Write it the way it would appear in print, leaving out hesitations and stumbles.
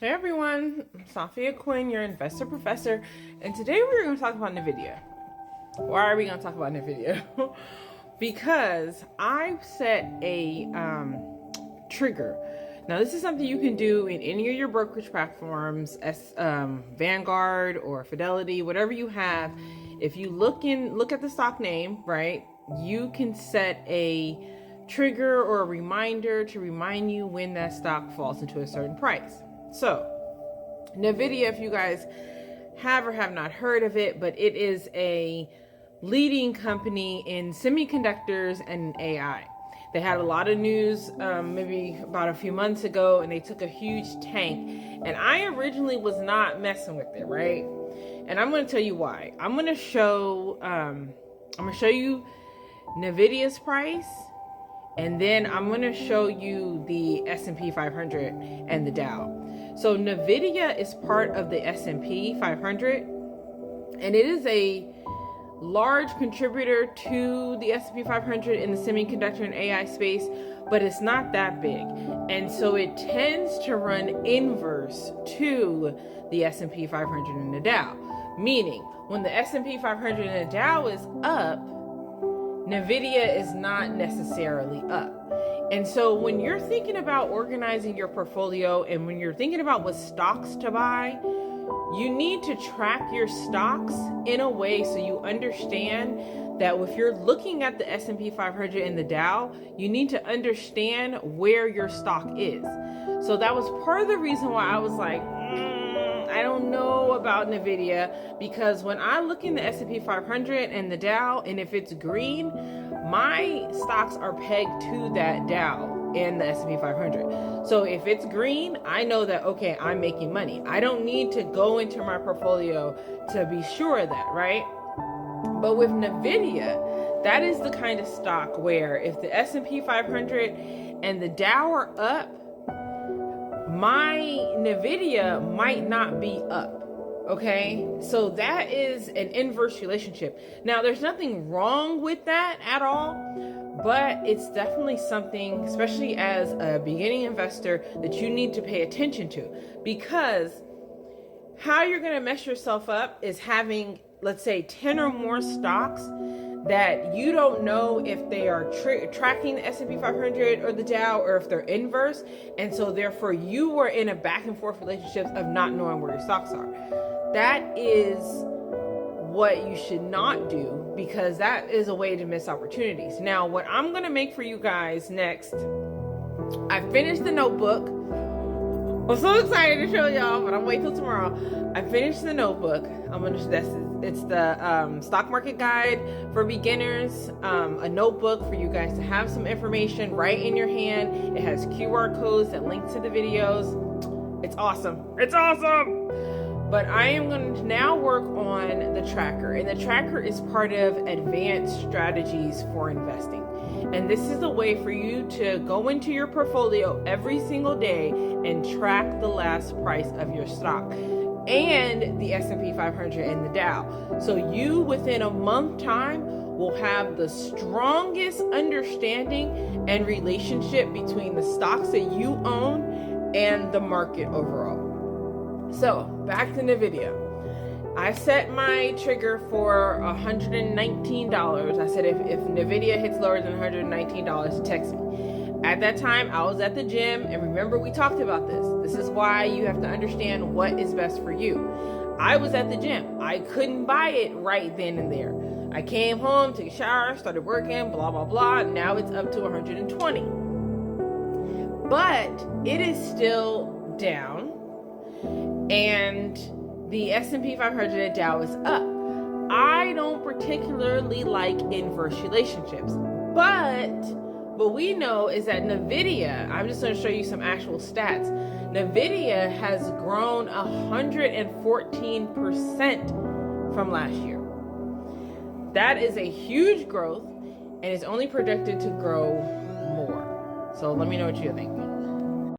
Hey everyone, I'm Sophia Quinn, your investor professor, and today we're going to talk about NVDA. Why are we going to talk about NVDA? Because I've set a trigger. Now this is something you can do in any of your brokerage platforms, as Vanguard or Fidelity, whatever you have. If you look at the stock name, right, you can set a trigger or a reminder to remind you when that stock falls into a certain price. So, NVDA, if you guys have or have not heard of it, but it is a leading company in semiconductors and AI. They had a lot of news maybe about a few months ago, and they took a huge tank. And I originally was not messing with it, right? And I'm going to tell you why. I'm going to show you NVIDIA's price. And then I'm going to show you the S&P 500 and the Dow. So NVIDIA is part of the S&P 500, and it is a large contributor to the S&P 500 in the semiconductor and AI space, but it's not that big. And so it tends to run inverse to the S&P 500 and the Dow, meaning when the S&P 500 and the Dow is up, NVIDIA is not necessarily up. And so when you're thinking about organizing your portfolio and when you're thinking about what stocks to buy, you need to track your stocks in a way so you understand that if you're looking at the S&P 500 and the Dow, you need to understand where your stock is. So that was part of the reason why I was like, I don't know about NVIDIA, because when I look in the S&P 500 and the Dow, and if it's green, my stocks are pegged to that Dow and the S&P 500. So if it's green, I know that, okay, I'm making money. I don't need to go into my portfolio to be sure of that, right? But with NVIDIA, that is the kind of stock where if the S&P 500 and the Dow are up, my NVIDIA might not be up. Okay, so that is an inverse relationship. Now, there's nothing wrong with that at all, but it's definitely something, especially as a beginning investor, that you need to pay attention to, because how you're going to mess yourself up is having, let's say, 10 or more stocks that you don't know if they are tracking the S&P 500 or the Dow, or if they're inverse, and so therefore you are in a back and forth relationship of not knowing where your stocks are. That is what you should not do, because that is a way to miss opportunities. Now, what I'm going to make for you guys next, I finished the notebook. I'm so excited to show y'all, but I'm waiting till tomorrow. I finished the notebook. It's the stock market guide for beginners, a notebook for you guys to have some information right in your hand. It has QR codes that link to the videos. It's awesome. It's awesome. But I am going to now work on the tracker, and the tracker is part of advanced strategies for investing. And this is a way for you to go into your portfolio every single day and track the last price of your stock and the S&P 500 and the Dow. So you, within a month time, will have the strongest understanding and relationship between the stocks that you own and the market overall. So back to NVIDIA. I set my trigger for $119. I said if NVIDIA hits lower than $119, text me. At that time, I was at the gym, and remember, we talked about this. This is why you have to understand what is best for you. I was at the gym. I couldn't buy it right then and there. I came home, took a shower, started working, blah, blah, blah. Now it's up to 120. But it is still down, and the S&P 500 Dow is up. I don't particularly like inverse relationships, but what we know is that NVIDIA, I'm just going to show you some actual stats. NVIDIA has grown 114% from last year. That is a huge growth, and it's only projected to grow more. So let me know what you think.